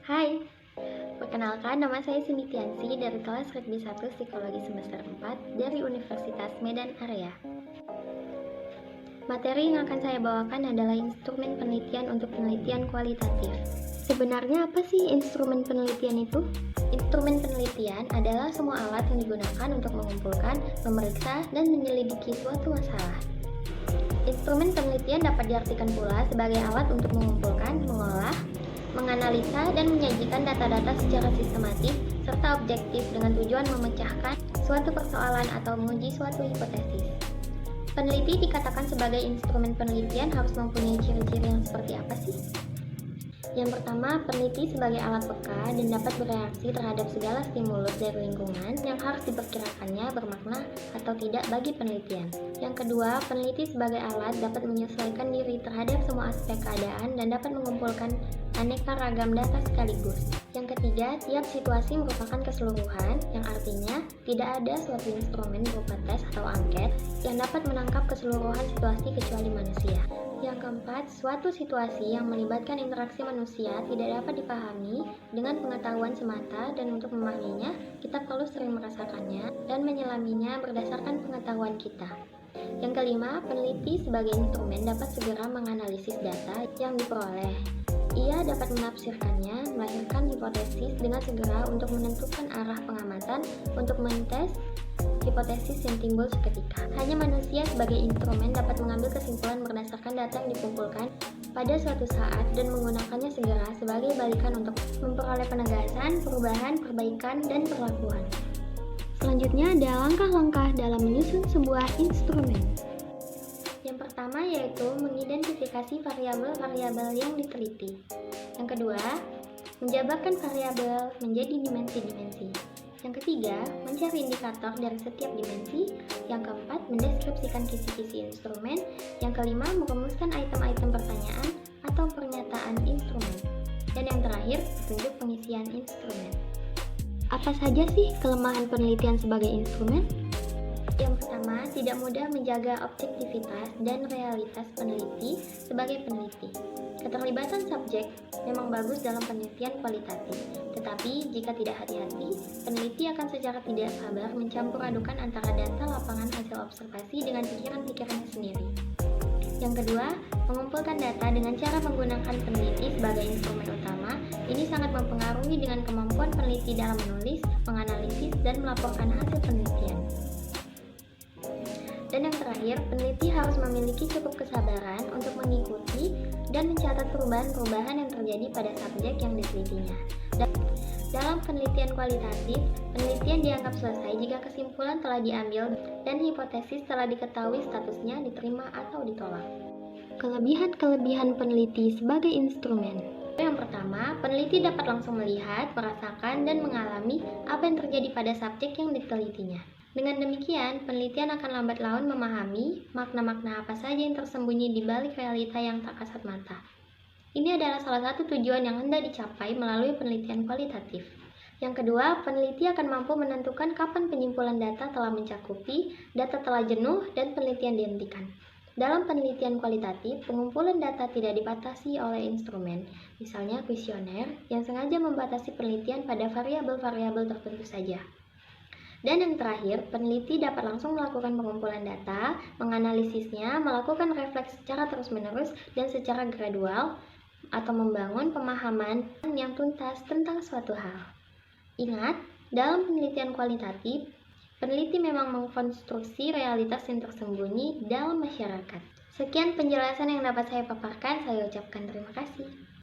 Hai, perkenalkan nama saya Cindy Tiansi dari kelas Rugby 1 Psikologi semester 4 dari Universitas Medan Area. Materi yang akan saya bawakan adalah instrumen penelitian untuk penelitian kualitatif. Sebenarnya apa sih instrumen penelitian itu? Instrumen penelitian adalah semua alat yang digunakan untuk mengumpulkan, memeriksa, dan menyelidiki suatu masalah. Instrumen penelitian dapat diartikan pula sebagai alat untuk mengumpulkan, mengolah, menganalisa, dan menyajikan data-data secara sistematis serta objektif dengan tujuan memecahkan suatu persoalan atau menguji suatu hipotesis. Peneliti dikatakan sebagai instrumen penelitian harus mempunyai ciri-ciri yang seperti apa sih? Yang pertama, peneliti sebagai alat peka dan dapat bereaksi terhadap segala stimulus dari lingkungan yang harus diperkirakannya bermakna atau tidak bagi penelitian. Yang kedua, peneliti sebagai alat dapat menyesuaikan diri terhadap semua aspek keadaan dan dapat mengumpulkan aneka ragam data sekaligus. Yang ketiga, tiap situasi merupakan keseluruhan, yang artinya tidak ada suatu instrumen berupa tes atau angket yang dapat menangkap keseluruhan situasi kecuali manusia. Yang keempat, suatu situasi yang melibatkan interaksi manusia tidak dapat dipahami dengan pengetahuan semata, dan untuk memahaminya, kita perlu sering merasakannya dan menyelaminya berdasarkan pengetahuan kita. Yang kelima, peneliti sebagai instrumen dapat segera menganalisis data yang diperoleh. Ia dapat menafsirkannya, melahirkan hipotesis dengan segera untuk menentukan arah pengamatan untuk mentes hipotesis yang timbul seketika. Hanya manusia sebagai instrumen dapat mengambil kesimpulan berdasarkan data yang dikumpulkan pada suatu saat dan menggunakannya segera sebagai balikan untuk memperoleh penegasan, perubahan, perbaikan, dan perlakuan. Selanjutnya ada langkah-langkah dalam menyusun sebuah instrumen. Yang pertama yaitu mengidentifikasi variabel-variabel yang diteliti. Yang kedua, menjabarkan variabel menjadi dimensi-dimensi. Yang ketiga, mencari indikator dari setiap dimensi. Yang keempat, mendeskripsikan kisi-kisi instrumen. Yang kelima, merumuskan item-item pertanyaan atau pernyataan instrumen. Dan yang terakhir, petunjuk pengisian instrumen. Apa saja sih kelemahan penelitian sebagai instrumen? Yang pertama, tidak mudah menjaga objektivitas dan realitas peneliti sebagai peneliti. Keterlibatan subjek memang bagus dalam penelitian kualitatif, tetapi jika tidak hati-hati, peneliti akan secara tidak sabar mencampur adukan antara data lapangan hasil observasi dengan pikiran-pikirannya sendiri. Yang kedua, mengumpulkan data dengan cara menggunakan peneliti sebagai instrumen utama. Ini sangat mempengaruhi dengan kemampuan peneliti dalam menulis, menganalisis, dan melaporkan hasil penelitian. Dan yang terakhir, peneliti harus memiliki cukup kesabaran untuk mengikuti dan mencatat perubahan-perubahan yang terjadi pada subjek yang ditelitinya. Dalam penelitian kualitatif, penelitian dianggap selesai jika kesimpulan telah diambil dan hipotesis telah diketahui statusnya diterima atau ditolak. Kelebihan-kelebihan peneliti sebagai instrumen. Yang pertama, peneliti dapat langsung melihat, merasakan, dan mengalami apa yang terjadi pada subjek yang ditelitinya. Dengan demikian, penelitian akan lambat laun memahami makna-makna apa saja yang tersembunyi di balik realita yang tak kasat mata. Ini adalah salah satu tujuan yang hendak dicapai melalui penelitian kualitatif. Yang kedua, peneliti akan mampu menentukan kapan penyimpulan data telah mencakupi, data telah jenuh, dan penelitian dihentikan. Dalam penelitian kualitatif, pengumpulan data tidak dibatasi oleh instrumen, misalnya kuesioner, yang sengaja membatasi penelitian pada variabel-variabel tertentu saja. Dan yang terakhir, peneliti dapat langsung melakukan pengumpulan data, menganalisisnya, melakukan refleks secara terus-menerus dan secara gradual, atau membangun pemahaman yang tuntas tentang suatu hal. Ingat, dalam penelitian kualitatif, peneliti memang mengkonstruksi realitas yang tersembunyi dalam masyarakat. Sekian penjelasan yang dapat saya paparkan, saya ucapkan terima kasih.